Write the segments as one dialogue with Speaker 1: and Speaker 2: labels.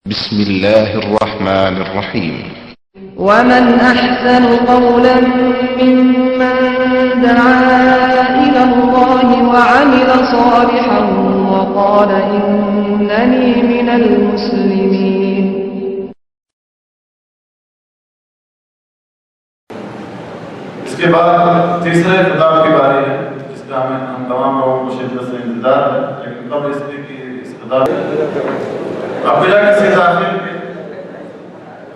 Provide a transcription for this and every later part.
Speaker 1: بسم الله الرحمن الرحيم.
Speaker 2: ومن أحسن قولا ممن دعا إلى الله وعمل صالحا وقال إنني من المسلمين.
Speaker 3: اس کے بعد تیسرے خطاب کی باری ہے جس کا ہم تمام لوگوں کو شدت سے انتظار ہے، لیکن قبل اس لیے کہ اس خطاب اب بلا کسی تاخیر کے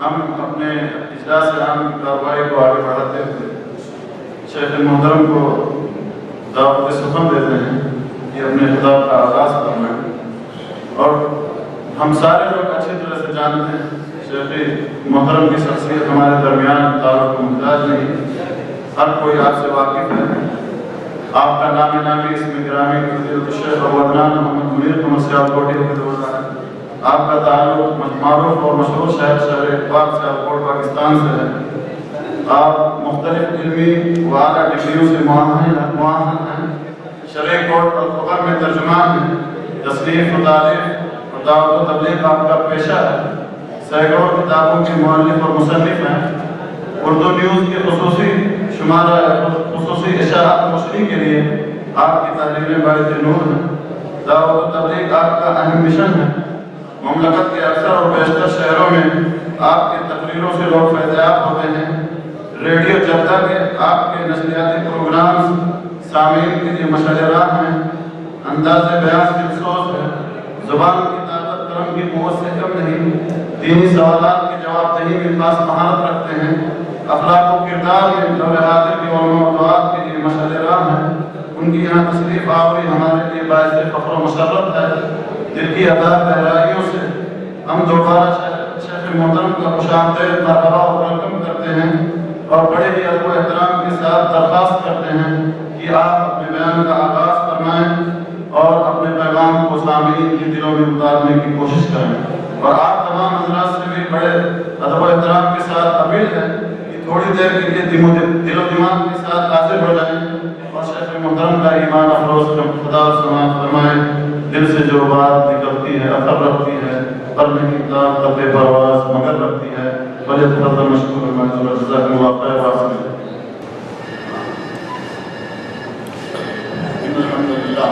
Speaker 3: ہم اپنے اجلاس عام کارروائی کو آگے بڑھاتے ہوئے شیخ محترم کو دعوت سخن دیتے ہیں کہ اپنے خطاب کا آغاز کرنا ہے۔ اور ہم سارے لوگ اچھی طرح سے جانتے ہیں شیخ محترم کی شخصیت ہمارے درمیان تعارف کو محتاج نہیں، ہر کوئی آپ سے واقف ہے۔ آپ کا نام نامی اس میں گرامی فضیلت شیخ ابو عدنان محمد منیر قمر سیالکوٹی حفظہ ہے۔ آپ کا تعلق معروف اور مشہور شہر اقبال سیالکوٹ پاکستان سے ہے۔ آپ مختلف علمی و اعلیٰ ڈگریوں سے معاہد ہیں۔ شرعی کورٹ الفقہ میں ترجمان ہیں۔ تصنیف و تعریف اور دعوت و تبلیغ آپ کا پیشہ ہے۔ سینکڑوں کتابوں کے مؤلف اور مصنف ہیں۔ اردو نیوز کے خصوصی اشاعت نشری کے لیے آپ کی تحریریں باعث نور ہیں۔ دعوت و تبلیغ آپ کا اہم مشن ہے۔ مملکت کے اکثر اور بیشتر شہروں میں آپ کی تقریروں سے لوگ فیض یاب ہوتے ہیں۔ ریڈیو جدہ کے آپ کے نشریاتی پروگرامز سامعین کے لیے مشعل راہ ہیں۔ انداز بیان دلسوز ہے۔ زبان کی طاقت قلم کی قوت سے کم نہیں۔ دینی سوالات کے جواب دہی میں خاص مہارت رکھتے ہیں۔ اخلاق و کردار میں دور حاضر کے علماء و دعات کے لیے مشعل راہ ہیں۔ ان کی یہاں تشریف آوری ہمارے لیے باعث فخر و مسرت ہے۔ دل کی ادا گہرائیوں سے ہم دوبارہ شیخ محترم کا خوشامدید مرحبا و ویلکم کرتے ہیں اور بڑے ہی ادب و احترام کے ساتھ درخواست کرتے ہیں کہ آپ اپنے بیان کا آغاز فرمائیں اور اپنے پیغام کو سامعین کے دلوں میں اتارنے کی کوشش کریں۔ اور آپ تمام حضرات سے بھی بڑے ادب و احترام کے ساتھ اپیل ہے کہ تھوڑی دیر کے لیے دل و دماغ کے ساتھ حاضر ہو جائیں اور شیخ محترم کا ایمان افروز خدا سماعت فرمائیں۔ دل سے جو بات نکلتی ہے اثر رکھتی ہے، پر نہیں طاقت پرواز مگر رکھتی ہے۔ بڑے فضل مشکور معذور جزاکم اللہ خیر واسطے۔ الحمدللہ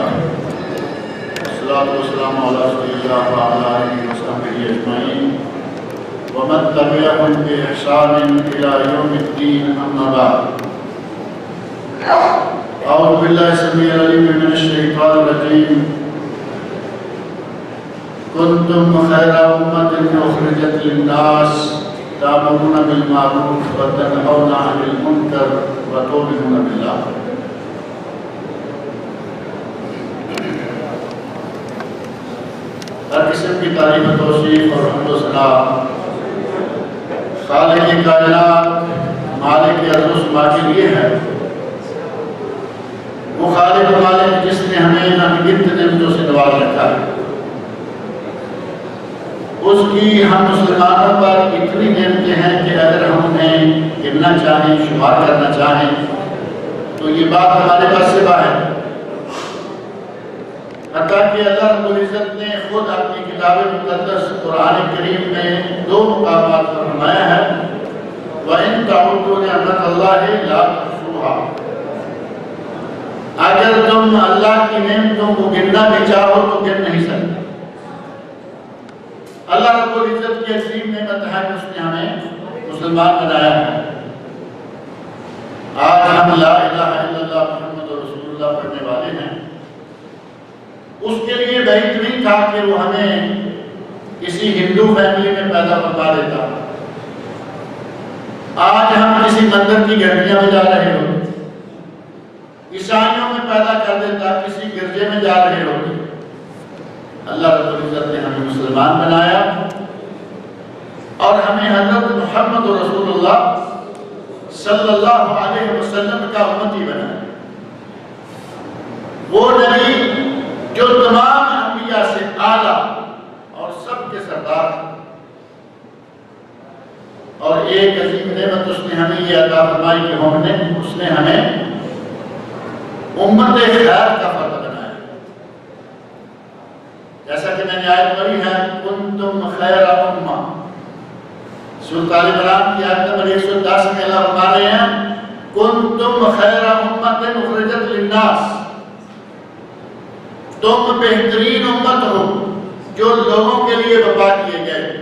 Speaker 3: والصلاة والسلام علی رسول اللہ وعلی آلہ وصحبہ اجمعین ومن تبعهم بإحسان إلى يوم الدين أما بعد۔ أعوذ بالله السميع العليم من الشيطان الرجيم۔ كنتم خير أمة أخرجت للناس تأمرون بالمعروف وتنهون عن المنكر وتؤمنون بالله۔ ہر قسم کی تعریف و توصیف اور حمد و ثنا خالق کائنات مالک ارض و سما کے لیے ہے۔ وہ خالق و مالک جس نے ہمیں انگنت نعمتوں سے نواز رکھا ہے، اس کی ہم مسلمانوں پر اتنی نعمتیں ہیں کہ اگر ہم انہیں گننا چاہیں، شمار کرنا چاہیں تو یہ بات ہمارے پاس سے باہر ہے۔ حتیٰ کہ اللہ رب العزت نے خود اپنی کتاب مقدس قرآن کریم میں دو مقامات پر فرمایا ہے وَإِن تَعُدُّوا نِعْمَتَ اللَّهِ لَا تُحْصُوهَا۔ اگر تم اللہ کی نعمتوں کو گننا بھی چاہو تو گن نہیں سکتے۔ اللہ رب العزت کی عظیم نعمت ہے کہ اس نے ہمیں مسلمان بنایا ہے۔ آج ہم لا الہ الا اللہ محمد رسول اللہ پڑھنے والے ہیں۔ اس کے لیے بعید نہیں تھا کہ وہ ہمیں کسی ہندو فیملی میں پیدا کروا دیتا۔ آج ہم کسی مندر کی گھنٹیاں میں جا رہے ہوتے، عیسائیوں میں پیدا کر دیتا، کسی گرجے میں جا رہے ہوتے۔ اللہ رب العزت نے ہمیں مسلمان بنایا اور ہمیں حضرت محمد رسول اللہ صلی اللہ علیہ وسلم کا امتی بنایا۔ وہ نبی جو تمام انبیاء سے اعلیٰ اور سب کے سردار، اور ایک عظیم نعمت اس نے ہمیں یہ عطا فرمائی کہ اس نے ہمیں امت خیر کا فرد بنایا۔ جیسا کہ میں نے آیت پڑھی ہے،
Speaker 4: کنتم خیر امہ، سورۃ آل عمران کی آیت نمبر 110 میں اللہ فرما رہے ہیں کنتم خیر امۃ اخرجت للناس، تم بہترین امت ہو جو لوگوں کے لیے برپا کیے گئے.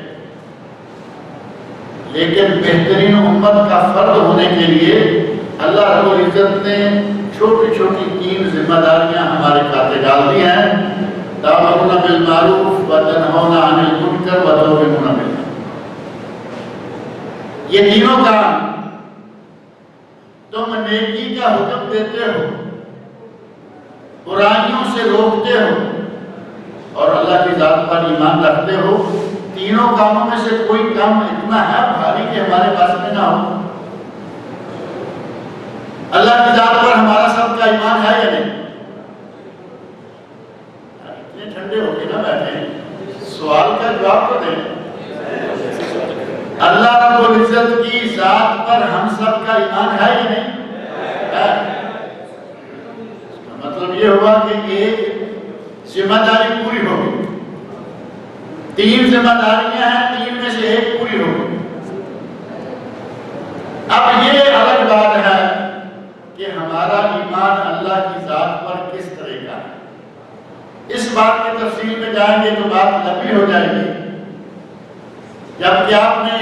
Speaker 4: لیکن بہترین امت کا فرد ہونے کے لیے اللہ رب العزت نے چھوٹی چھوٹی 3 ذمہ داریاں ہمارے کھاتے ڈال دی ہیں. تأمرون بالمعروف وتنہون عن المنکر وتؤمنون باللہ. یہ تینوں کام تم نیکی کا حکم دیتے ہو، برائیوں سے روکتے ہو اور اللہ کی ذات پر ایمان رکھتے ہو. تینوں کاموں میں سے کوئی کام اتنا ہے بھاری کہ ہمارے پاس میں نہ ہو. اللہ کی ذات پر ہمارا سب کا ایمان ہے یا نہیں؟ اتنے ٹھنڈے ہو کے نہ بیٹھے، سوال کا جواب تو دیں. اللہ رب العزت کی ذات پر ہم سب کا ایمان ہے یا نہیں؟ مطلب یہ ہوا کہ ایک ذمہ داری پوری ہو گئی. 3 ذمہ داریاں ہیں، 3 میں سے ایک پوری ہو گئی. اب یہ الگ بات ہے کہ ہمارا ایمان اللہ کی ذات پر کس طرح کا ہے. اس بات کی تفصیل میں جائیں گے تو بات لمبی ہو جائے گی. جبکہ آپ نے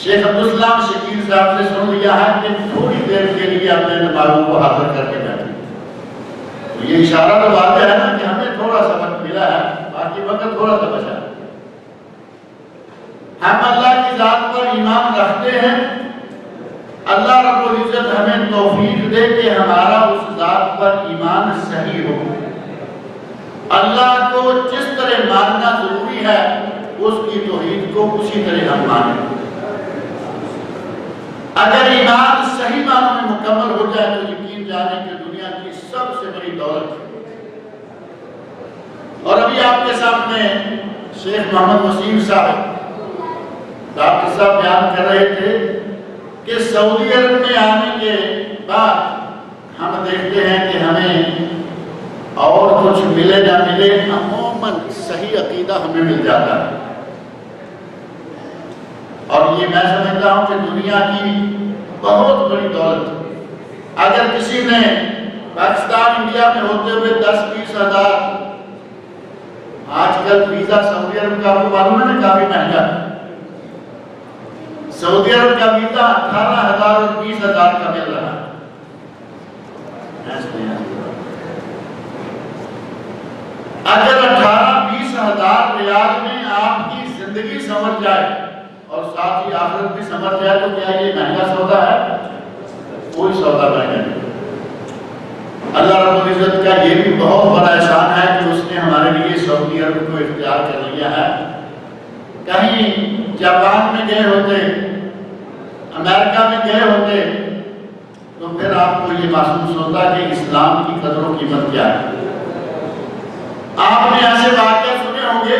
Speaker 4: شیخ عبدالسلام شکیل صاحب سے سن لیا ہے کہ تھوڑی دیر کے لیے اپنے دماغوں کو حاضر کر کے بیٹھے. تو یہ اشارہ تو واضح ہے نا کہ ہمیں تھوڑا سا وقت ملا ہے، باقی وقت تھوڑا سا بچا. ہم اللہ کی ذات پر ایمان رکھتے ہیں. اللہ رب العزت ہمیں توفیق دے کہ ہمارا اس ذات پر ایمان صحیح ہو. اللہ کو جس طرح ماننا ضروری ہے اس کی توحید کو اسی طرح ہم مانیں. اگر ایمان صحیح معنوں میں مکمل ہو جائے تو یقین جانے کہ دنیا کی سب سے بڑی دولت ہے. اور ابھی آپ کے سامنے شیخ محمد وسیم صاحب ڈاکٹر صاحب بیان کر رہے تھے کہ سعودی عرب میں آنے کے بعد ہم دیکھتے ہیں کہ ہمیں اور کچھ ملے نہ ملے عموماً صحیح عقیدہ ہمیں مل جاتا ہے. اور یہ میں سمجھتا ہوں کہ دنیا کی بہت بڑی دولت. اگر کسی نے پاکستان انڈیا میں ہوتے ہوئے 10-20 ہزار، آج کل ویزا سعودی عرب کا آپ کو معلوم ہے نا کافی مہنگا ہے. سعودی عرب کا ویزا 18,000 اور 20,000 کا مل رہا ہے. اگر 18-20 ہزار ریال میں آپ کی زندگی سمجھ جائے اور ساتھ ہی آخرت بھی سمجھ جائے تو کیا یہ مہنگا سودا ہے؟ کوئی سودا مہنگا نہیں. اللہ رب العزت کا یہ بھی بہت بڑا احسان ہے کہ اس نے ہمارے لیے سعودی عرب کو اختیار کر لیا ہے. کہیں جاپان میں گئے ہوتے، امریکہ میں گئے ہوتے تو پھر آپ کو یہ محسوس ہوتا کہ اسلام کی قدر و قیمت کیا ہے. آپ نے ایسے واقعہ سنے ہوں گے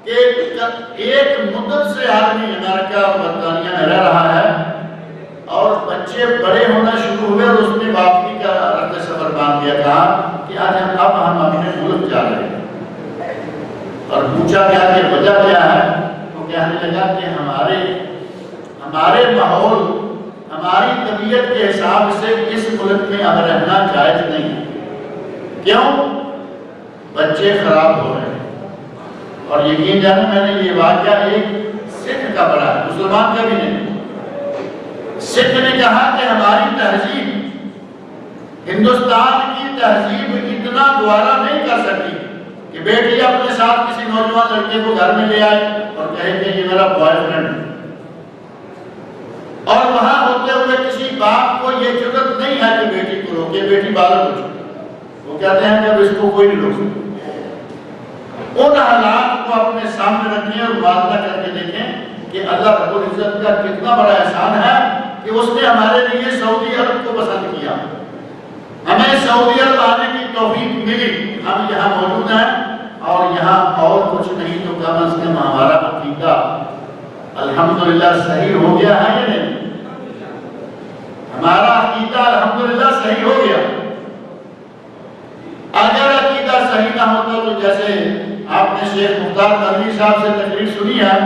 Speaker 4: کہ ایک مدت سے آدمی امریکہ اور برطانیہ میں رہ رہا ہے اور بچے بڑے ہونا شروع ہوئے اور اس نے واپسی کا رد سفر باندھ دیا. کہا کہ آج اب ہم اپنے ملک جا رہے ہیں. اور پوچھا گیا کہ وجہ کیا ہے؟ تو کہنے لگا کہ ہمارے ماحول، ہماری طبیعت کے حساب سے اس ملک میں اب رہنا جائز نہیں. کیوں؟ بچے خراب ہو رہے ہیں. اور یقین جانے میں نے یہ واقعہ ایک سکھ کا پڑھا ہے، مسلمان کا بھی نہیں. سکھ نے کہا کہ ہماری تہذیب، ہندوستان کی تہذیب اتنا گوارا نہیں کر سکتی کہ بیٹی اپنے ساتھ کسی نوجوان لڑکے کو گھر میں لے آئے اور کہے کہ یہ میرا بوائے فرینڈ ہے. اور وہاں ہوتے ہوئے کسی باپ کو یہ جرأت نہیں ہے کہ بیٹی کو روکے، بیٹی بالغ ہو چکی. وہ کہتے ہیں کہ اب اس کو کوئی نہیں روک سکتا. ان حالات کو اپنے سامنے رکھیں اور موازنہ کر کے دیکھیں کہ اللہ رب العزت کا کتنا بڑا احسان ہے کہ اس نے ہمارے لیے سعودی عرب کو پسند کیا. ہمیں سعودی عرب آنے کی توفیق ملی. ہم یہاں موجود ہیں اور یہاں اور کچھ نہیں تو کم از کم ہمارا عقیدہ الحمدللہ صحیح ہو گیا ہے یا نہیں؟ ہمارا عقیدہ الحمدللہ صحیح ہو گیا. اگر عقیدہ صحیح نہ ہوتا تو جیسے آپ نے شیخ مختار مدنی صاحب سے تقریر سنی ہے،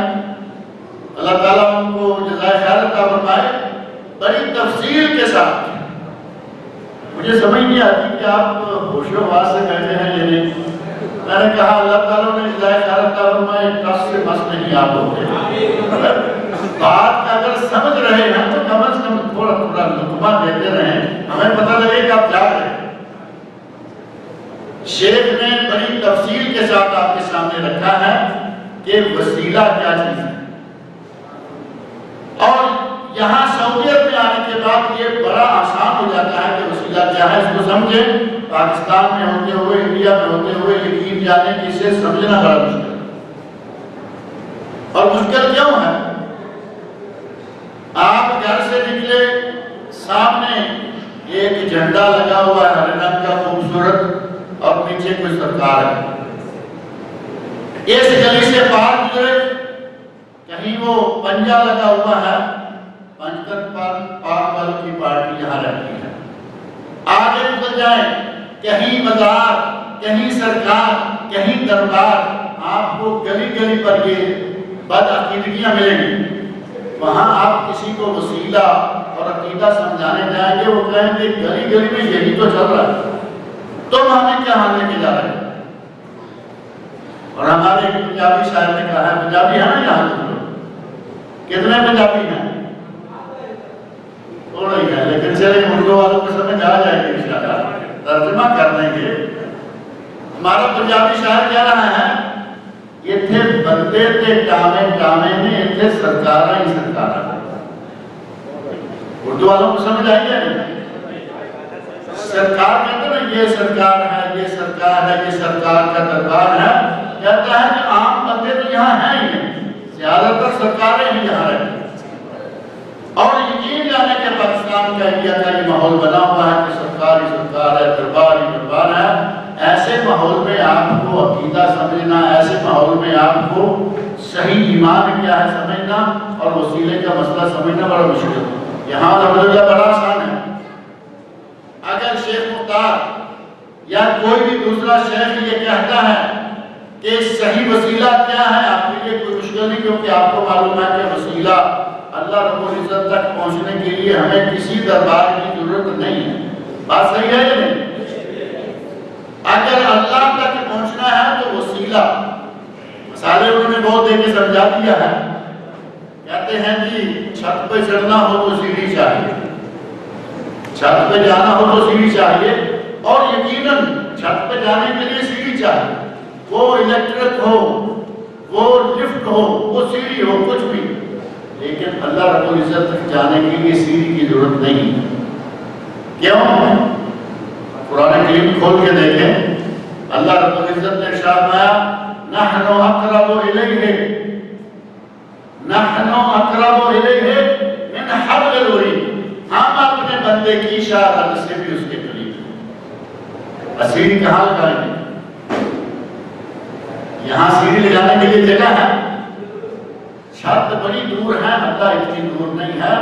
Speaker 4: اللہ تعالیٰ ان کو جزائے خیر عطا فرمائے، بڑی تفصیل کے ساتھ۔ مجھے سمجھ نہیں آتی کہ آپ ہوش و حواس سے بیٹھے ہیں یا نہیں۔ میں نے کہا اللہ تعالیٰ نے جزائے خیر عطا فرمائے، ٹس سے مس نہیں آپ ہوتے، بات اگر سمجھ رہے ہیں تو کم از کم تھوڑا تھوڑا لقمہ دیتے رہیں، ہمیں پتہ لگے کہ آپ جا رہے ہیں۔ شیخ نے بڑی تفصیل کے ساتھ آپ کے سامنے رکھا ہے کہ وسیلہ کیا چیز ہے، اور یہاں سعودیت میں آنے کے بعد یہ بڑا آسان ہو جاتا ہے کہ وسیلہ کیا ہے، اس کو سمجھیں۔ پاکستان میں ہوتے ہوئے، انڈیا میں ہوتے ہوئے یقین جانے کہ اسے سمجھنا بڑا مشکل ہے۔ اور مشکل کیوں ہے؟ آپ گھر سے نکلے، سامنے ایک جھنڈا لگا ہوا ہے ہرے رنگ کا خوبصورت، اور پیچھے کوئی سرکار ہے۔ اس گلی سے پار گزرے، کہیں وہ پنجا لگا ہوا ہے، پنجکت پاک والوں کی پارٹی یہاں رہتی ہے۔ آگے نکل جائیں، کہیں مزار، کہیں سرکار، کہیں دربار، آپ کو گلی گلی پر یہ بد عقیدگیاں ملیں گی۔ وہاں آپ کسی کو وسیلہ اور عقیدہ سمجھانے جائیں گے، وہ کہیں گے گلی گلی میں یہی تو چل رہا ہے، تم ہمیں کیا ماننے کے جا رہے ہیں؟ اور ہمارے ایک پنجابی شاعر نے کہا ہے، پنجابی ہے نا یہاں کتنے پنجابی ہیں؟ تھوڑا ہی ہے، لیکن چلے اردو والوں کو سمجھ آ جائے گی انشاءاللہ، ترجمہ کر دیں گے۔ ہمارا پنجابی شاعر کہہ رہا ہے، یہ تھے بندے تے ٹامے ٹامے نے، یہ تھے سرکارہ ہی سرکارہ۔ اردو والوں کو سمجھ آئی ہے نہیں؟ سرکار کہتے ہیں یہ سرکار ہے، یہ سرکار ہے، یہ سرکار کا دربار ہے، کہتا ہے کہ عام بندے تو یہاں ہیں ہی نہیں، زیادہ تر سرکاریں ہی یہاں رہتی ہیں۔ اور یقین جانے کہ پاکستان کا، انڈیا کا یہ ماحول بنا ہوا ہے کہ سرکار ہی سرکار ہے، دربار ہی دربار ہے۔ ایسے ماحول میں آپ کو عقیدہ سمجھنا، ایسے ماحول میں آپ کو صحیح ایمان کیا ہے سمجھنا اور وسیلے کا مسئلہ سمجھنا بڑا مشکل ہے۔ یہاں الحمدللہ بڑا آسان ہے۔ اگر شیخ مختار یا کوئی بھی دوسرا شیخ یہ کہتا ہے کہ صحیح وسیلہ کیا ہے، آپ کے لیے کوئی مشکل نہیں، کیونکہ آپ کو معلوم ہے کہ وسیلہ اللہ رب العزت تک پہنچنے کے لیے ہمیں کسی دربار کی ضرورت نہیں ہے۔ بات صحیح ہے یا نہیں؟ اگر اللہ تک پہنچنا ہے تو وسیلہ، مثالیں انہوں نے بہت دے کے سمجھا دیا ہے۔ کہتے ہیں جی چھت پہ چڑھنا ہو تو سیڑھی چاہیے، چھت پہ جانا ہو تو سیڑھی چاہیے، اور یقیناً چھت پہ جانے کے لیے سیڑھی چاہیے، وہ الیکٹرک ہو، وہ لفٹ ہو، وہ سیڑھی ہو، کچھ بھی، لیکن اللہ رب العزت تک جانے کے لیے سیڑھی کی ضرورت نہیں۔ کیوں؟ قرآن کریم کھول کے دیکھیں، اللہ رب العزت نے ارشاد فرمایا نحن اقرب الیہ، نحن اقرب الیہ من حبل الورید، ہم اپنے بندے کی شاہ حد سے بھی اس کے قریب ہیں۔ سیڑھی کہاں لگائیں گے؟ یہاں سیڑھی لگانے کے لیے جگہ ہے، چھت بڑی دور ہے، اللہ اتنی دور نہیں ہے،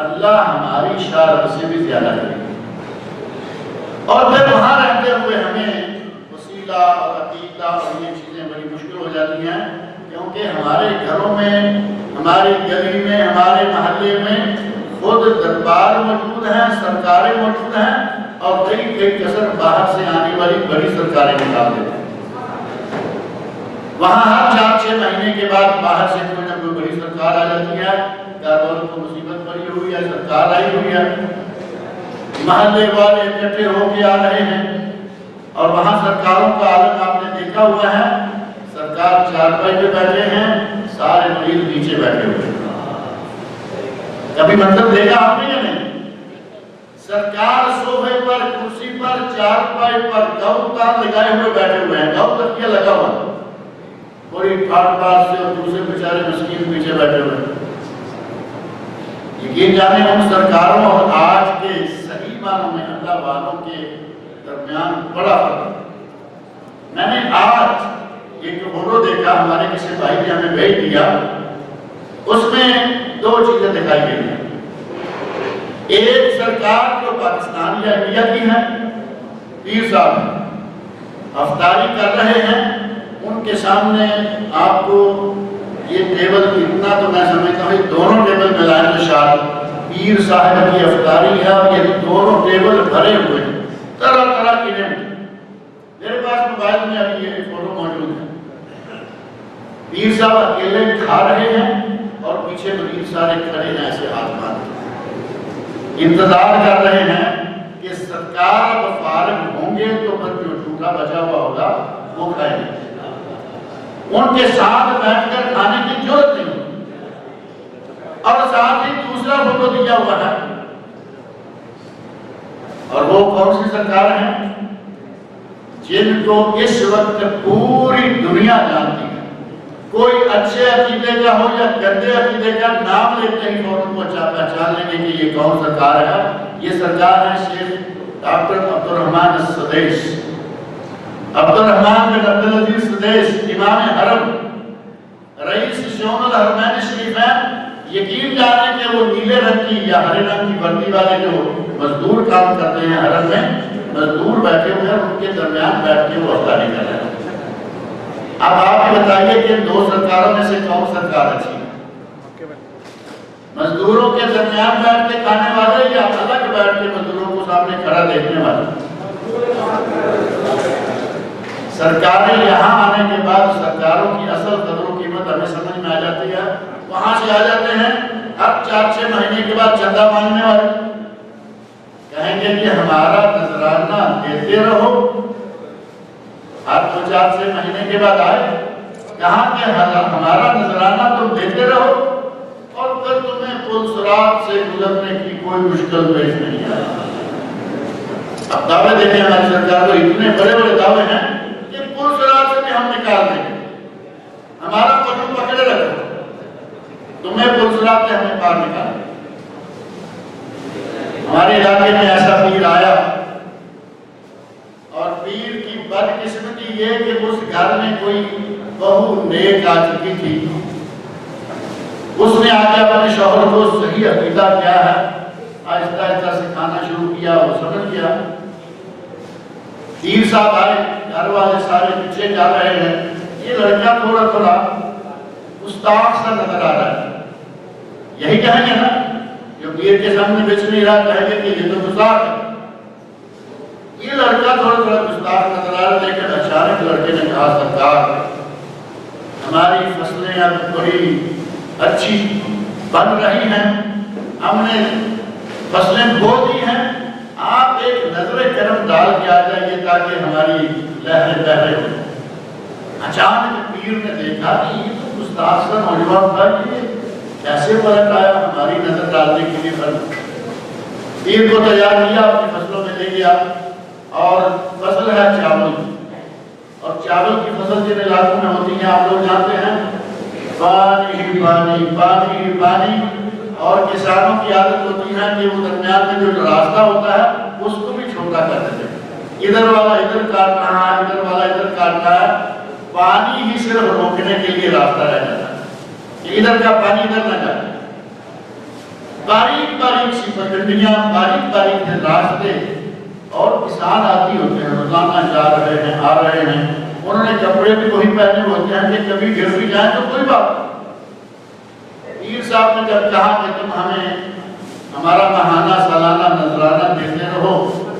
Speaker 4: اللہ ہماری شاہ سے بھی زیادہ کرے گا۔ اور پھر وہاں رہتے ہوئے ہمیں وسیلہ اور عقیدہ اور یہ چیزیں بڑی مشکل ہو جاتی ہیں، کیونکہ ہمارے گھروں میں، ہماری گلی میں، ہمارے محلے میں خود دربار موجود ہیں، سرکاریں موجود ہیں، اور کئی کثر باہر سے آنے والی بڑی سرکاریں نکال دیتے ہیں۔ وہاں ہر 4-6 مہینے کے بعد باہر سے کوئی نہ کوئی بڑی سرکار آ جاتی ہے، کاروبار کو مصیبت پڑی ہوئی ہے، سرکار آئی ہوئی ہے، محلے والے اکٹھے ہو کے آ رہے ہیں، اور وہاں سرکاروں کا عالم آپ نے دیکھا ہوا ہے، سرکار چارپائی پہ بیٹھے ہیں، سارے مریض نیچے بیٹھے ہوئے ہیں۔ کبھی منظر دیکھا آپ نے یا نہیں؟ سرکار صوفے پر، کرسی پر، چارپائی پر گاؤں تار لگائے ہوئے بیٹھے ہوئے ہیں، گاؤں تکیہ لگا ہوا ہے، بڑی ٹھاٹ بات سے، اور دوسرے بیچارے مسکین پیچھے بیٹھے ہوئے ہیں۔ یقین جانے ہم سرکاروں اور آج کے صحیح معنوں میں اللہ والوں کے درمیان بڑا فرق ہے۔ میں نے آج ایک فوٹو دیکھا، ہمارے کسی بھائی نے ہمیں بھیج دیا، اس میں 2 چیزیں دکھائی گئی ہیں۔ ایک سرکار جو پاکستان یا انڈیا کی ہے، پیر صاحب افطاری کر رہے ہیں، ان کے سامنے آپ کو یہ ٹیبل اتنا تو میں سمجھتا ہوں دونوں ٹیبل ملائیں تو شاید پیر صاحب کی افطاری ہے اور یہ دونوں ٹیبل بھرے ہوئے ہیں طرح طرح کی نعمت. میرے پاس موبائل میں ابھی یہ فوٹو موجود ہے. پیر صاحب اکیلے کھا رہے ہیں اور پیچھے مریض سارے کھڑے ہیں ایسے ہاتھ باندھ انتظار کر رہے ہیں کہ سرکار اب فارغ ہوں گے تو پھر جو جھوٹا بچا ہوا ہوگا وہ کھائیں گے. ان کے ساتھ بیٹھ کر کھانے کی ضرورت نہیں ہوتی. اور ساتھ ہی دوسرا فوٹو دیا ہوا ہے اور وہ کون سی سرکار ہیں جن کو اس وقت پوری دنیا جانتی ہے. کوئی اچھے عقیدے کا ہو یا گندے عقیدے کا نام لیتے ہی فوراً کو پہچان لیں گے کہ یہ کون سرکار ہے. یہ سرکار ہے شیخ ڈاکٹر عبدالرحمن السدیس. عبدالرحمن بن عبدالعزیز سدیس امام حرم رئیس شؤون الحرمین شریفین. یقین جانے کہ وہ نیلے رنگ کی یا ہرے رنگ کی وردی والے جو مزدور کام کرتے ہیں حرم میں مزدور بیٹھے ہوئے ہیں ان کے درمیان بیٹھ کے وہ افطاری کر رہے ہیں. اب آپ یہ بتائیے کہ دو سرکاروں میں سے کون سرکار اچھی ہے؟ مزدوروں کے درمیان بیٹھ کے کھانے والے یا الگ بیٹھ کے مزدوروں کو سامنے کھڑا دیکھنے والے؟ سرکاریں یہاں آنے کے بعد سرکاروں کی اصل قدر و قیمت ہمیں سمجھ میں آ جاتی ہے. وہاں سے آ جاتے ہیں اب 4-6 مہینے کے بعد چندہ مانگنے والے کہیں گے کہ ہمارا نذرانہ دیتے رہو. آپ 4-6 مہینے کے بعد آئے کہاں کہ ہمارا نذرانہ تم دیتے رہو اور پھر تمہیں پل صراط سے گزرنے کی کوئی مشکل پیش نہیں آئی. اب دعوے دیکھیں ہماری سرکار کو اتنے بڑے بڑے دعوے ہیں کہ پل صراط سے بھی ہم نکال دیں گے. ہمارا قدم پکڑے رکھو تمہیں پل صراط سے ہمیں پار نکال. ہمارے علاقے میں ایسا پیر آیا اور پیر کی بدقسمتی یہ کہ اس گھر میں کوئی بہو نیک آ چکی تھی. اس نے آگے اپنے شوہر کو صحیح عقیدہ کیا ہے آہستہ آہستہ سکھانا شروع کیا. وہ سمجھ گیا. پیر صاحب آئے گھر والے سارے پیچھے جا رہے ہیں. یہ لڑکا تھوڑا تھوڑا استاد سا نظر آ رہا ہے. یہی کہیں گے نا جو پیر کے سامنے بیچ نہیں رہا کہیں گے کہ یہ تو گستاخ ہے. یہ لڑکا تھوڑا تھوڑا گستاخ نظر آ رہا ہے. لیکن اچانک لڑکے نے کہا سرکار ہماری فصلیں اب بڑی اچھی بن رہی ہیں ہم نے فصلیں بو دی ہیں آپ ایک نظر کرم ڈال کے آ جائیے تاکہ ہماری لہریں بہ رہے ہوں. اچانک پیر نے دیکھا کہ یہ تو گستاخ سا نوجوان تھا کہ کیسے پلٹ آیا ہماری نظر ڈالنے کے لیے. پیر کو تیار کیا اپنی فصلوں میں لے گیا اور فصل ہے چاول اور چاول کی فصل جن علاقوں میں ہوتی ہے آپ لوگ جانتے ہیں پانی ہی پانی پانی ہی پانی. اور کسانوں کی عادت ہوتی ہے کہ وہ درمیان میں جو راستہ ہوتا ہے اس کو بھی چھوٹا کر دیتے ہیں. ادھر والا ادھر کاٹ رہا ہے ادھر والا ادھر کاٹ رہا ہے. پانی ہی صرف روکنے کے لیے راستہ رہ جاتا ہے کہ ادھر کا پانی ادھر نہ جائے. باریک باریک سی پگڈنڈیاں باریک باریک راستے اور کسان آتی ہوتے ہیں روزانہ جا رہے ہیں آ رہے ہیں. انہوں نے کپڑے بھی وہی پہنے ہوتے ہیں کہ کبھی گر بھی جائیں تو کوئی بات. پیر صاحب نے جب کہا کہ تم ہمیں ہمارا ماہانہ سالانہ نذرانہ دیتے رہو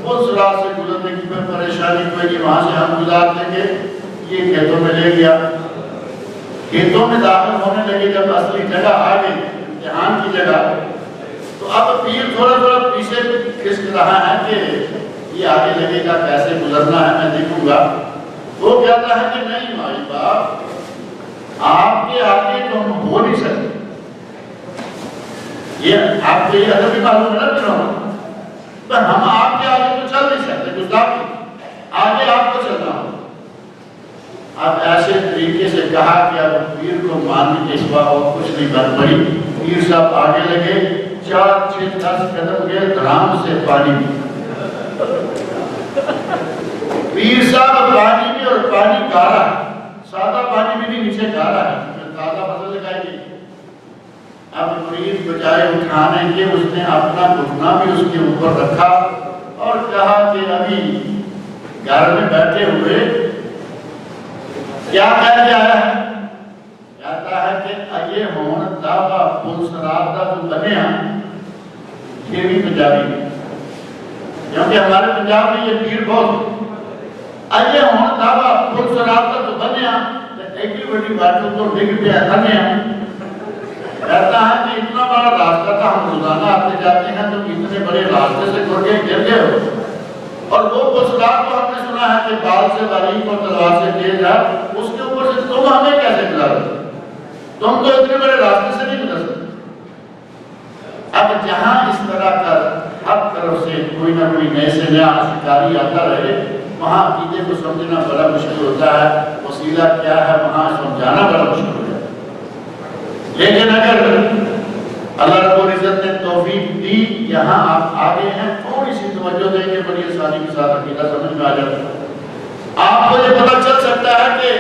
Speaker 4: اس راہ سے گزرنے کی کوئی پریشانی کوئی نہیں وہاں سے ہم گزار دیں گے. یہ کھیتوں میں لے گیا. کھیتوں میں داخل ہونے لگے جب اصلی جگہ آ گئی امتحان کی جگہ تو اب پیر تھوڑا تھوڑا پیچھے کھسک رہا ہے کہ یہ آگے لگے گا کیسے گزرنا ہے میں دیکھوں گا. وہ کہتا ہے کہ نہیں بھائی باپ آپ کے آگے تو ہم ہو نہیں سکتے. یہ آپ کو یہ ادب بھی معلوم ہے نا پر ہم آپ کے آگے تو چل نہیں سکتے گستاخ آگے آپ کو چلنا ہو. اب ایسے طریقے سے کہا کہ اب پیر کو ماننے کے سوا اور کچھ نہیں بن پڑی. پیر صاحب آگے لگے 4-6-10 قدم گئے دھڑام سے پانی بھی. پیر صاحب پانی بھی اور پانی گارا سادہ پانی بھی نہیں نیچے گارا ہے تازہ فصل لگائی گئی. اب مرید بجائے اٹھانے کے اس نے اپنا گھٹنا بھی اس کے اوپر رکھا اور کہا کہ ابھی گھر میں بیٹھے ہوئے کیا کہہ کے آیا ہے؟ کہتا ہے کہ اگے ہون دعویٰ پولیس رات کا تو بنیا، یہ بھی پنجابی ہے، کیونکہ ہمارے پنجاب میں یہ پیر بہت اگے ہون دعویٰ پولیس رات کا تو بنیا، ایک بڑی باتوں کو ڈگ پہ بنیا۔ کہتا ہے کہ اتنا بڑا راستہ تھا، ہم روزانہ آتے جاتے ہیں تو اتنے بڑے راستے سے گر کے گر گئے ہو، اور وہ پوسٹار کو ہم نے سنا ہے کہ بال سے باریک اور تلوار سے تیز ہے، اس کے اوپر سے تم ہمیں کیسے گزارو؟ تم تو اتنے بڑے راستے سے نہیں گزر سکتے۔ اب جہاں اس طرح کر ہر طرف سے کوئی نہ کوئی نئے سے نیا شکاری آتا رہے، وہاں عقیدے کو سمجھنا بڑا مشکل ہوتا ہے، وسیلہ کیا ہے وہاں سمجھانا بڑا مشکل ہوتا ہے۔ لیکن اگر اللہ رب العزت نے توفیق دی، یہاں آپ آگے ہیں، تھوڑی سی توجہ دیں گے، بڑی آسانی کے ساتھ عقیدہ سمجھ میں آ جاتا ہے۔ آپ کو یہ پتہ چل سکتا ہے کہ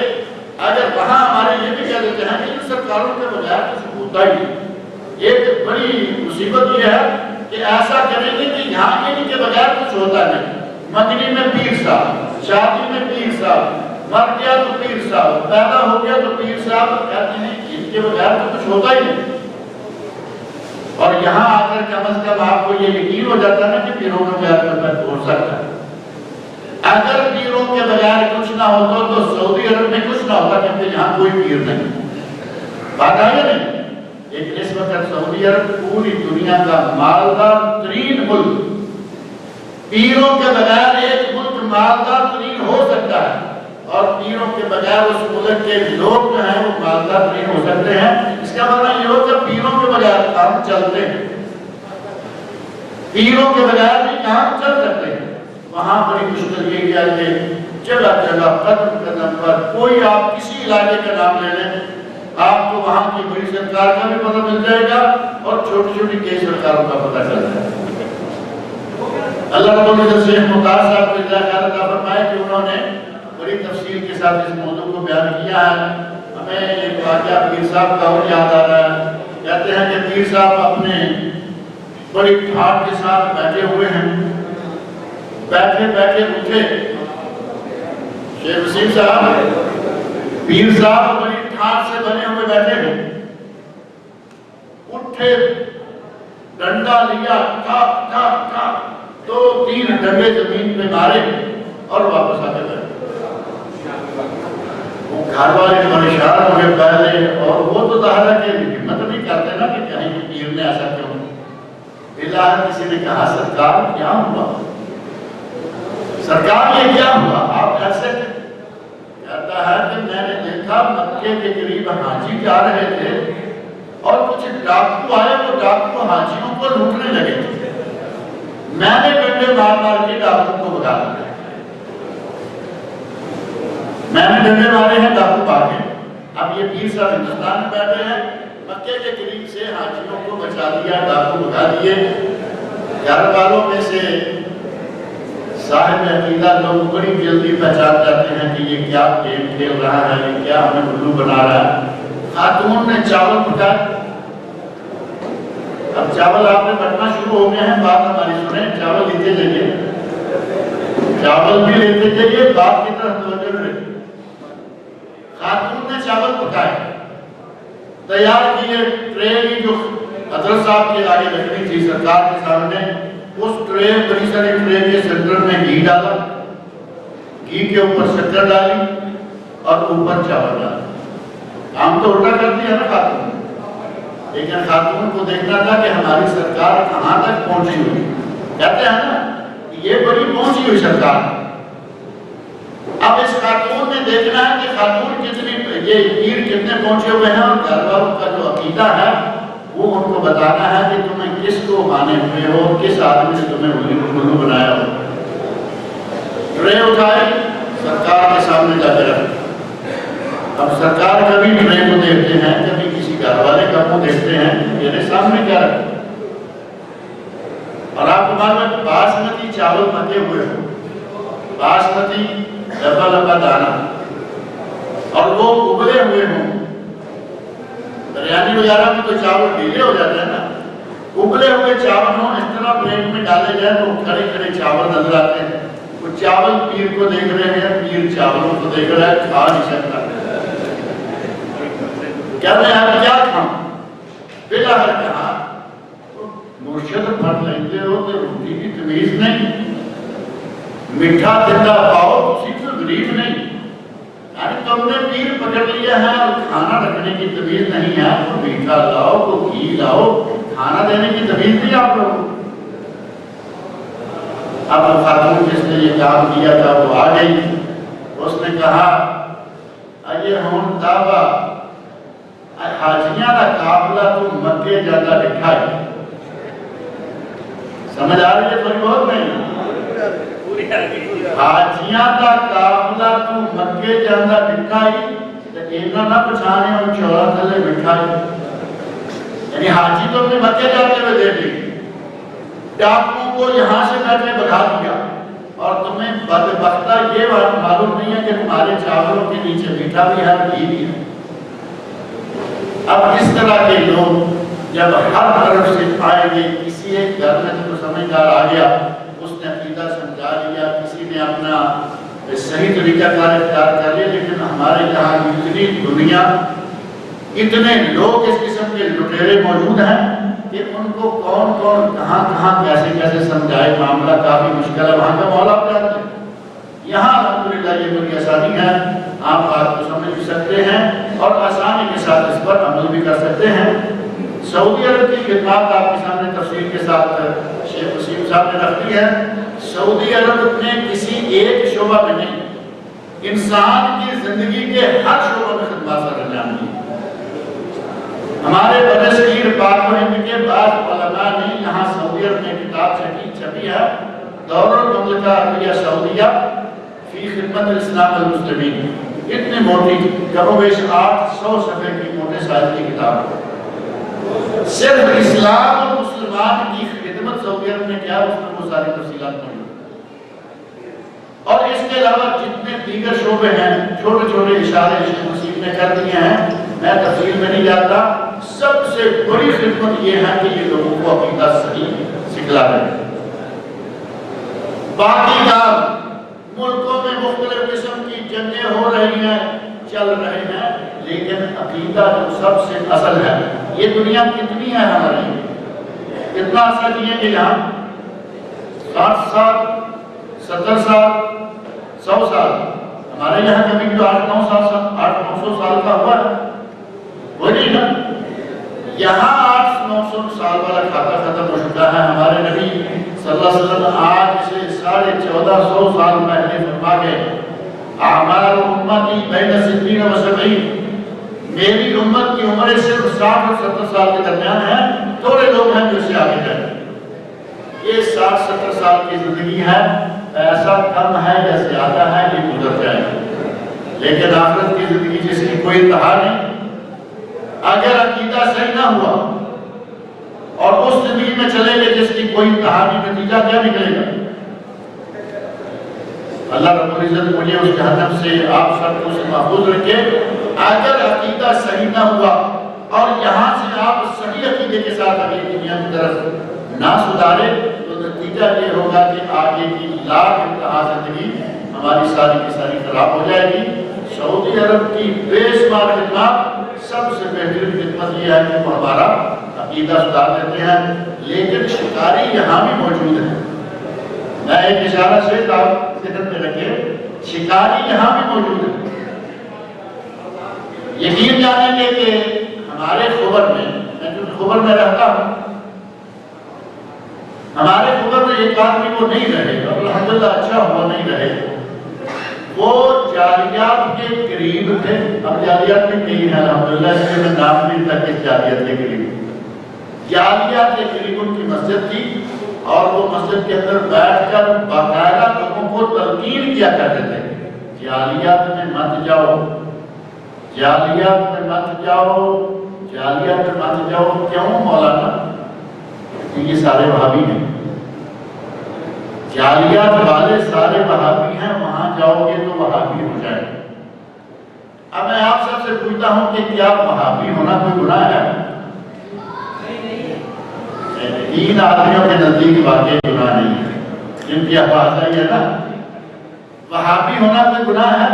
Speaker 4: اگر وہاں ہمارے یہ بھی کہہ دیتے ہیں کہ ان سرکاروں کے بغیر کچھ ہوتا ہی نہیں، ایک بڑی مصیبت یہ ہے کہ ایسا کریں گے کہ یہاں ان کے بغیر کچھ ہوتا نہیں۔ منگنی میں پیر صاحب، شادی میں پیر صاحب، مر گیا تو پیر صاحب، پیدا ہو گیا تو پیر صاحب، کہتے ہیں ان کے بغیر تو کچھ ہوتا ہی نہیں۔ اور یہاں آ کر کم از کم آپ کو یہ یقین ہو جاتا ہے کہ پیروں کے بغیر کچھ ہو سکتا ہے۔ اگر پیروں کے بغیر کچھ نہ ہوتا تو سعودی عرب میں کچھ نہ ہوتا، کیونکہ یہاں کوئی پیر نہیں۔ بات آئی نہیں؟ لیکن اس وقت سعودی عرب پوری دنیا کا مالدار ترین ملک، پیروں کے بغیر ایک ملک مالدار ترین ہو سکتا ہے، اور پیروں کے بغیر اس ملک کے لوگ جو ہیں وہ مالدار نہیں ہو سکتے ہیں۔ اس کا مطلب یہ ہو کہ پیروں کے بغیر کام چلتے ہیں، پیروں کے بغیر بھی کام چل سکتے ہیں۔ وہاں بڑی مشکل یہ کیا کہ جگہ جگہ قدم قدم پر کوئی آپ کسی علاقے کا نام لے لیں، آپ کو وہاں کی بڑی سرکار کا بھی پتہ مل جائے گا اور چھوٹی چھوٹی کئی سرکاروں کا پتہ چل جائے گا۔ اللہ رب العزت شیخ ممتاز صاحب کو جزائے خیر عطا فرمائے کہ انہوں نے بڑی تفصیل کے ساتھ اس موضوع کو بیان کیا ہے۔ ہمیں ایک واقعہ پیر صاحب کا اور یاد آ رہا ہے۔ کہتے ہیں کہ پیر صاحب اپنے بڑی ٹھاٹ کے ساتھ بیٹھے ہوئے ہیں، بیٹھے بیٹھے اٹھے، شیخ وسیم صاحب پیر صاحب بڑی ٹھاٹ سے بنے ہوئے بیٹھے ہیں، اٹھے، ڈنڈا لیا، ٹھاک ٹھاک ٹھاک، 2-3 ڈنڈے زمین پہ مارے اور واپس آ کے بیٹھے۔ وہ گھر والے پریشان ہو گئے پہلے، اور وہ تو ظاہر ہے کہ ہمت نہیں کرتے نا کہ کہیں کہ پیر نے ایسا کیوں۔ بلاہ کسی نے کہا سرکار کیا ہوا؟ سرکار یہ کیا ہوا؟ آپ ایسے کہتا ہے کہ میں نے دیکھا مکے کے قریب حاجی جا رہے تھے اور کچھ ڈاکو آئے، وہ ڈاکو حاجیوں کو لوٹنے لگے تھے، میں نے ڈنڈے مار مار کے ڈاکو کو بھگا دیا، میں نے ڈنڈے مارے ہیں ڈاکو بھاگے۔ اب یہ پیر صاحب ہندوستان میں بیٹھے ہیں، مکے کے قریب سے حاجیوں کو بچا دیا، ڈاکو بھگا دیے۔ گھر والوں میں سے صاحب عقیدہ لوگ بڑی جلدی پہچان جاتے ہیں کہ یہ کیا گیم کھیل رہا ہے، یہ کیا ہمیں الو بنا رہا ہے۔ خاتون نے چاول پکائے، اب چاول آپ نے پکنا شروع ہو گئے ہیں، بات ہماری سنیں، چاول لیتے جائیے، چاول بھی لیتے جائیے، بات کی طرف توجہ رکھیے۔ خاتون نے چاول پکائے، تیار کیے، ٹرے جو حضرت صاحب کے آگے رکھنی تھی سرکار کے سامنے، اس ٹرے بڑی ساری ٹرے کے سینٹر میں گھی ڈالا، گھی کے اوپر شکر ڈالی اور اوپر چاول ڈالا۔ ہم تو الٹا کر دیا نا خاتون، لیکن خاتون کو دیکھنا تھا کہ ہماری سرکار کہاں تک پہنچی ہوئی۔ کہتے ہیں نا یہ بڑی پہنچی ہوئی سرکار۔ اب اس خاتون نے دیکھنا ہے کہ خاتون کتنی، یہ پیر کتنے پہنچے ہوئے ہیں، اور گھر والوں کا جو عقیدہ ہے وہ ان کو بتانا ہے کہ تمہیں کس کو مانے ہوئے ہو، کس آدمی نے تمہیں الو بنایا ہو۔ ٹرے اٹھائے، سرکار کے سامنے جا کے رکھ۔ اب سرکار کبھی ٹرے کو دیکھتے ہیں، کبھی کسی گھر والے کا منہ دیکھتے ہیں، میرے سامنے کیا رکھا؟ اور آپ کو معلوم ہے باسمتی چاول پکے ہوئے ہو، باسمتی لمبا لمبا دانا، اور وہ ابلے ہوئے ہوں۔ بریانی وغیرہ میں تو چاول ڈھیلے ہو جاتے ہیں نا، ابلے ہوئے چاول ہوں، اس طرح پلیٹ میں ڈالے جائیں تو کھڑے کھڑے چاول نظر آتے ہیں۔ وہ چاول پیر کو دیکھ رہے ہیں، پیر چاولوں کو دیکھ رہا ہے، کھا نہیں سکتا۔ کہہ رہے ہیں کیا کھاؤں؟ بلاخر کہا مرشد پڑھ لیتے ہو تو روٹی کی تمیز نہیں، میٹھا زندہ پاؤ اسی تو غریب نہیں، یعنی تم نے پیر پکڑ لیا ہے اور کھانا رکھنے کی تمیز نہیں ہے، تو میٹھا لاؤ، تو گھی لاؤ، کھانا دینے کی تمیز نہیں آپ لوگوں۔ اب خاتون جس نے یہ کام کیا تھا وہ آ گئی، اس نے کہا اے ہون دعویٰ حاجیاں کا قافلہ تو مکے جاتا لکھا ہے، سمجھ آ رہی ہے تھوڑی بہت نہیں؟ حاجیاں کا قافلہ تو مکے جاتا لکھا ہے، تو اینا نہ پچھانے اور چوڑا تھلے بٹھا ہے، یعنی حاجی تو اپنے مکے جاتے ہوئے دیکھ لی، ڈاکوں کو یہاں سے بیٹھے بھگا دیا، اور تمہیں بدبختہ یہ معلوم نہیں ہے کہ تمہارے چاولوں کے نیچے میٹھا بھی ہے گھی بھی ہے۔ اب اس طرح کے لوگ جب ہر طرف سے آئیں گے، کسی ایک گھر میں تو سمجھدار آ گیا، اس نے عقیدہ سمجھا لیا، کسی نے اپنا صحیح طریقہ کار اختیار کر لیا، لیکن ہمارے یہاں اتنی دنیا، اتنے لوگ اس قسم کے لٹیرے موجود ہیں کہ ان کو کون کون کہاں کہاں کیسے کیسے سمجھائے، معاملہ کافی مشکل ہے، وہاں کا مولا جاتے ہیں۔ یہاں الحمدللہ یہ بڑی آسانی ہے، آپ بات کو سمجھ بھی سکتے ہیں اور آسانی کے ساتھ اس پر عمل بھی کر سکتے ہیں۔ سعودی عرب کی خدمات آپ کے سامنے تفصیل کے ساتھ شیخ وسیم صاحب نے رکھ دی ہے۔ سعودی عرب میں کسی ایک شعبہ میں نہیں، انسان کی زندگی کے ہر شعبہ میں خدمات سر انجام دی۔ ہمارے برصغیر پاک و ہند کے بعض علماء نے یہاں سعودی عرب میں کتاب چھپی ہے، دور المملکہ عربیہ سعودیہ فی خدمت الاسلام المسلمین، اتنی موٹی کم و بیش 800 صفحے کی موٹے سائز کی کتاب، صرف اسلام اور مسلمان کی خدمت سعودی عرب میں کیا اس میں وہ ساری تفصیلات موجود، اور اس کے علاوہ جتنے دیگر شعبے ہیں چھوٹے چھوٹے اشارے شیخ وسیم نے کر دیے ہیں، میں تفصیل میں نہیں جاتا۔ سب سے بڑی خدمت یہ ہے کہ یہ لوگوں کو عقیدہ صحیح سکھلا رہے ہیں۔ باقی کام ملکوں میں مختلف قسم کی جنگیں ہو رہی ہیں، چل رہے ہیں، لیکن عقیدہ جو سب سے اصل ہے، یہ دنیا کتنی ہے ہماری، کتنا اصل یہ کہ یہاں 60 سال 70 سال 100 سال، ہمارے یہاں کبھی جو 800-900 سال کا ہوا ہے وہ نہیں نا، یہاں 800-900 سال والا کھاتا ختم ہو چکا ہے۔ ہمارے نبی صلی اللہ علیہ وسلم آج سے 1450 سال پہلے فرما گئے، اعمار امتی بین 60 و 70، میری امت کی عمریں صرف 60 اور 70 سال کے درمیان ہے، تھوڑے لوگ ہیں جو اس سے آگے جائیں۔ یہ 60-70 سال کی زندگی ہے، ایسا کم ہے یا زیادہ ہے یہ گزر جائے گا، لیکن آخرت کی زندگی جس کی کوئی انتہا نہیں۔ اگر عقیدہ صحیح نہ ہوا اور اس زندگی میں چلے گئے جس کی کوئی انتہا نہیں، نتیجہ کیا نکلے گا؟ اللہ رب العزت مجھے اس جہنم سے آپ سب کو سے محفوظ رکھے۔ اگر عقیدہ صحیح نہ ہوا اور یہاں سے آپ صحیح عقیدے کے ساتھ اگلی دنیا کی طرف نہ سدھارے تو نتیجہ یہ ہوگا کہ آگے کی لاکھ انتہا زندگی ہماری ساری کی ساری خراب ہو جائے گی۔ سعودی عرب کی بے شمار خدمات، سب سے بہترین خدمت یہ ہے کہ وہ ہمارا عقیدہ سدھار دیتے ہیں، لیکن شکاری یہاں بھی موجود ہے۔ میں ایک اشارہ سے آپ ذکر میں رکھے، شکاری یہاں بھی موجود ہے۔ یقین جانیں گے کہ ہمارے خبر میں جو خبر میں رہتا ہوں، ہمارے خبر میں ایک آدمی وہ نہیں رہے، اور الحمدللہ اچھا ہوا نہیں رہے، وہ جالیات کے قریب تھے۔ اب جالیات میں کئی ہیں الحمدللہ، اس لیے میں نام نہیں تک اس جالیات کے قریب، جالیات کے قریب ان کی مسجد تھی، اور وہ مسجد کے اندر بیٹھ کر باقاعدہ لوگوں کو تلقین کیا کرتے تھے، جالیات میں مت جاؤ، جالیات میں مت جاؤ، جالیات میں مت جاؤ۔ کیوں مولانا؟ یہ سارے وہابی ہیں، جالیات والے سارے وہابی ہیں، وہاں جاؤ گے تو وہابی ہو جائے۔ اب میں آپ سب سے پوچھتا ہوں کہ کیا وہابی ہونا کوئی گناہ ہے؟ تین آدمیوں کے نزدیک واقعی گناہ نہیں ہے، جن کی آواز آئی ہے نا، وہابی ہونا کوئی گناہ ہے؟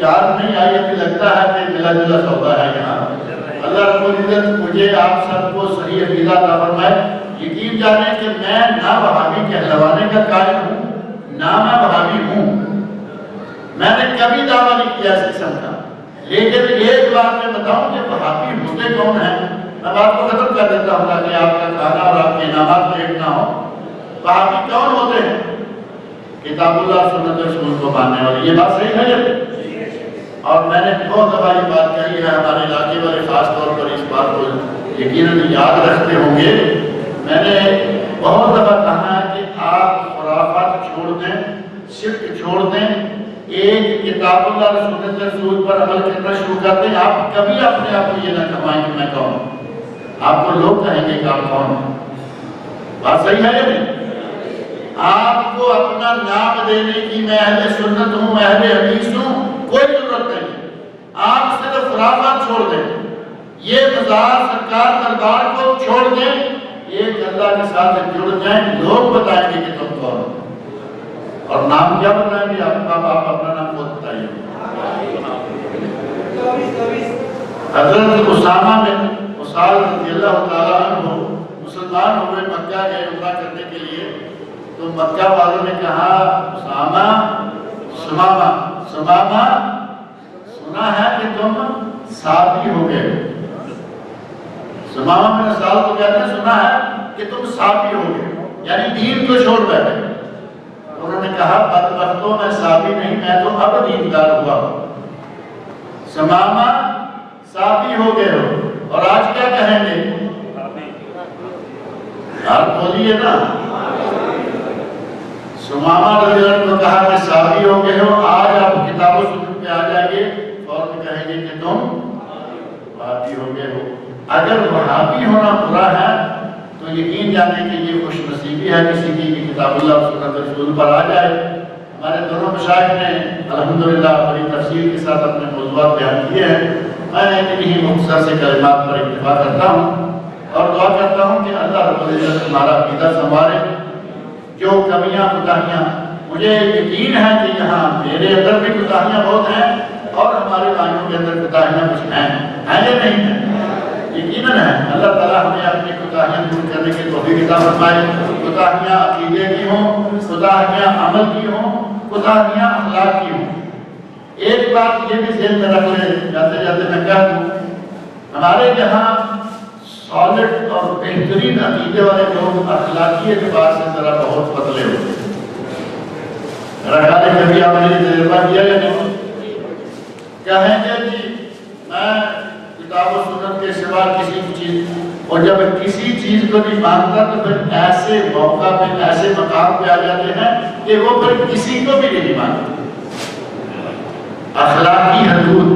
Speaker 4: یاد نہیں آئی ابھی لگتا ہے کہ ملا جلا سودا ہے یہاں. اللہ رب العزت مجھے آپ سب کو صحیح عقیدہ عطا فرمائے. یقین جانے کہ میں نہ وہابی کہلوانے کا قائل ہوں نہ میں وہابی ہوں. میں نے کبھی دعویٰ نہیں کیا اس قسم کا. لیکن ایک بات میں بتاؤں کہ وہابی ہوتے کون ہیں. میں بات کو ختم کر دیتا ہوں تاکہ آپ کا کھانا اور آپ کے انعامات لیٹ نہ ہو. وہابی کون ہوتے ہیں؟ کتاب اللہ سنت رسول کو ماننے والے. یہ بات صحیح ہے. اور میں نے بہت دفعہ یہ بات کہی ہے, ہمارے علاقے والے خاص طور پر اس بات کو یقیناً یاد رکھتے ہوں گے. میں نے بہت دفعہ کہا ہے کہ آپ خرافات چھوڑ دیں, شرک چھوڑ دیں, ایک کتاب اللہ سنت رسول پر عمل کرنا شروع کر دیں. آپ کبھی اپنے آپ کو یہ نہ کمائیں کہ میں کون. آپ کو لوگ کہیں گے کہ آپ کون. بات صحیح ہے یا نہیں؟ آپ کو اپنا نام دینے کی میں اہل سنت ہوں, میں اہل حدیث ہوں, کوئی ضرورت نہیں. آپ صرف خرافات چھوڑ دیں, یہ مزار سرکار دربار کو چھوڑ دیں, ایک اللہ کے ساتھ جڑ جائیں. لوگ بتائیں گے کہ تم کون. اور نام کیا بتائیں گے آپ اپنا نام خود بتائیے. حضرت اسامہ بن اسال رضی اللہ تعالیٰ عنہ مسلمان ہوئے, مکہ گئے عمرہ کرنے کے لیے. تو مکہ والوں نے کہا اسامہ سمامہ سنا ہے کہ تم صحابی ہو گئے. سمامہ بن اسال کو کہتے ہیں سنا ہے کہ تم صحابی ہو گئے, یعنی دین کو چھوڑ بیٹھے. انہوں نے کہا بدبختوں میں صحابی نہیں, میں تو اب دیندار ہوا ہوں. سمامہ صحابی ہو گئے ہو اور آج کیا کہیں گے؟ آپ بولیے نا. سمامہ رضی اللہ عنہ نے کہا کہ صحابی ہو گئے ہو, آج آپ کتاب و سنت پہ آ جائیے, فوراً کہیں گے کہ تم وہابی ہو گئے ہو. اگر وہابی ہونا برا ہے تو یقین جانے کہ یہ خوش نصیبی ہے کسی کی کہ کتاب اللہ و سنت رسول پر آ جائے. ہمارے دونوں مشائخ نے الحمدللہ بڑی تفصیل کے ساتھ اپنے موضوعات بیان کیے ہیں. میں نے انہی مختصر سے کلمات پر اکتفا کرتا ہوں اور دعا کرتا ہوں کہ اللہ رب العزت ہمارا عقیدہ سنوارے. جو کمیاں کوتاہیاں, مجھے یقین ہے کہ یہاں میرے اندر بھی کوتاہیاں بہت ہیں اور ہمارے بھائیوں کے اندر کوتاہیاں کچھ ہیں یا نہیں ہیں؟ یقیناً ہے. اللہ تعالیٰ ہمیں اپنی کوتاہیاں دور کرنے کے توفیق عطا فرمائے. کوتاہیاں عقیدے کی ہوں, کوتاہیاں عمل کی ہوں, کوتاہیاں اخلاق کی ہوں. ایک بات یہ بھی ذہن میں رکھ لیں, جاتے جاتے میں کہہ دوں, ہمارے یہاں سالڈ اور بہترین عقیدے والے لوگ اخلاقی اعتبار سے ذرا بہت پتلے ہوتے ہیں. میرا خیال ہے کبھی آپ نے تجربہ کیا یا نہیں؟ کہیں گے جی میں کتاب و سنت کے سوا کسی چیز, اور جب کسی چیز کو نہیں مانتا تو پھر ایسے موقع پہ ایسے مقام پہ آ جاتے ہیں کہ وہ پھر کسی کو بھی نہیں مانتے. اخلاقی حدود,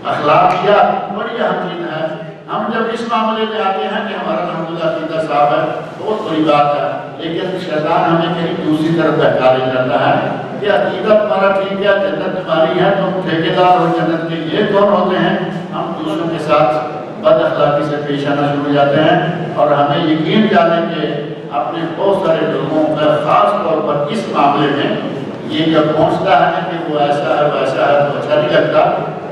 Speaker 4: اخلاقیات بڑی اہم چیز ہے. ہم جب اس معاملے میں آتے ہیں کہ ہمارا الحمدللہ عقیدہ صاحب ہے, بہت بڑی بات ہے, لیکن شیطان ہمیں کہیں دوسری طرف بہکا لے جاتا ہے کہ عقیدہ تمہارا ٹھیک ہے, جنت تمہاری ہے, تم ٹھیکیدار اور جنت کے یہ کون ہوتے ہیں. ہم دوسروں کے ساتھ بد اخلاقی سے پیش آنا شروع ہو جاتے ہیں اور ہمیں یقین جانے کہ اپنے بہت سارے لوگوں کا خاص طور پر اس معاملے میں یہ جب پہنچتا ہے کہ وہ ایسا ہے ویسا ہے تو اچھا نہیں لگتا.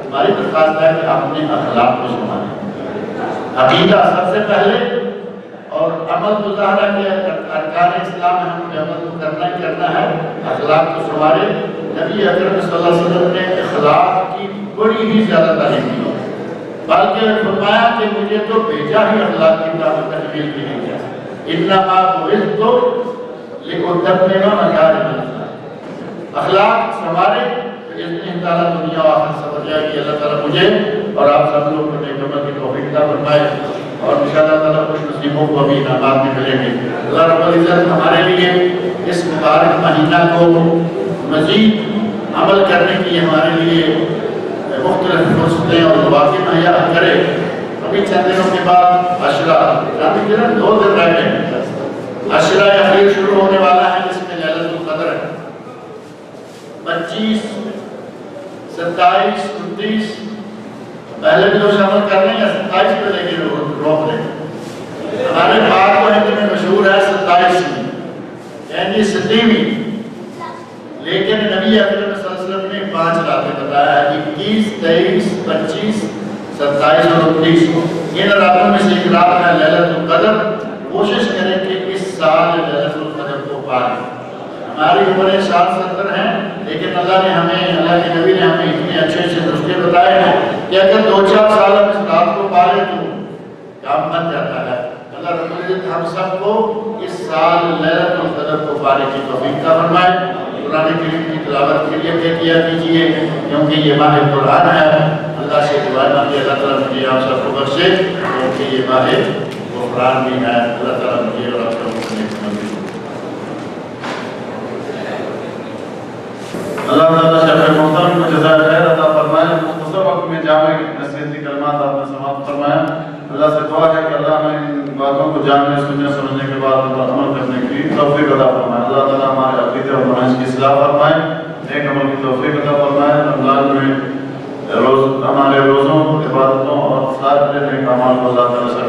Speaker 4: ہماری درخواست ہے کہ اپنے اخلاق کو سنبھالیں. عقیدہ سب سے پہلے اور عمل تو ظاہر ہے کہ ارکان اسلام میں ہم نے عمل تو کرنا ہی کرنا ہے. اخلاق کو سنوارے. نبی اکرم صلی اللہ علیہ وسلم نے اخلاق کی بڑی ہی زیادہ تعلیم دی, بلکہ فرمایا کہ مجھے تو بھیجا ہی اخلاق کی تکمیل کے لیے. انما بعثت لأتمم مکارم الاخلاق. اخلاق سنوارے تو اتنی تعالیٰ دنیا و آخرت سمجھ جائے گی. اللہ تعالیٰ مجھے اور آپ سب لوگ کو نیک عمل کی توفیق عطا فرمائے اور انشاءاللہ تعالیٰ خوش نصیبوں کو بھی انعامات میں ملیں گے. اللہ رب العزت ہمارے لیے اس مبارک مہینہ کو مزید عمل کرنے کی ہمارے لیے مختلف فرصتیں اور مواقع مہیا کرے. ابھی چند دنوں کے بعد عشرہ, ابھی 2 دن رہ گئے, عشرہ اخیر شروع ہونے والا ہے جس میں لیلۃ القدر ہے. 25, 27, 29 پہلے بھی لوگ عمل کر رہے ہیں یا 27 پہ لے کے روک لیں. ہمارے پاک و ہند میں مشہور ہے 27ویں یعنی 27ویں, لیکن نبی اکرم صلی اللہ علیہ وسلم نے 5 راتیں بتایا ہے. 25, 27 اور 29 ان راتوں میں سے ایک رات ہے لیلۃ القدر. کوشش کریں کہ اس سال لیلۃ القدر کو پائیں. ہماری عمریں 60-70 ہیں لیکن اللہ کے نبی نے ہمیں اتنے اچھے نسخے بتائے ہیں کہ اگر 2-4 سال ہم اس رات کو پا لیں تو کام بن جاتا ہے. اللہ رب العزت ہم سب کو اس سال لیلۃ القدر کو پانے کی توفیق عطا فرمائے. قرآن کریم کی تلاوت کے لیے کیا کیجیے کیونکہ یہ ماہ قرآن ہے. اللہ سے دعا مانگے اللہ تعالیٰ مجھے آپ سب کو بخشے کیونکہ یہ ماہ قرآن بھی ہے. اللہ تعالیٰ مجھے اور آپ کو
Speaker 3: اللہ تعالیٰ شیخ محترم کو جزائے خیر عطا فرمائے. مختصر وقت میں جامع نصیحتی کلمات آپ نے سماعت فرمایا. اللہ سے دعا ہے کہ اللہ ہمیں ان باتوں کو جاننے سننے سمجھنے کے بعد ان پر عمل کرنے کی توفیق عطا فرمائے. اللہ تعالیٰ ہمارے عقیدے اور منہج کی اصلاح فرمائے, نیک عمل کی توفیق عطا فرمائے. رمضان میں ہمارے روزوں عبادتوں اور سارے نیک اعمال کو اللہ تعالیٰ سے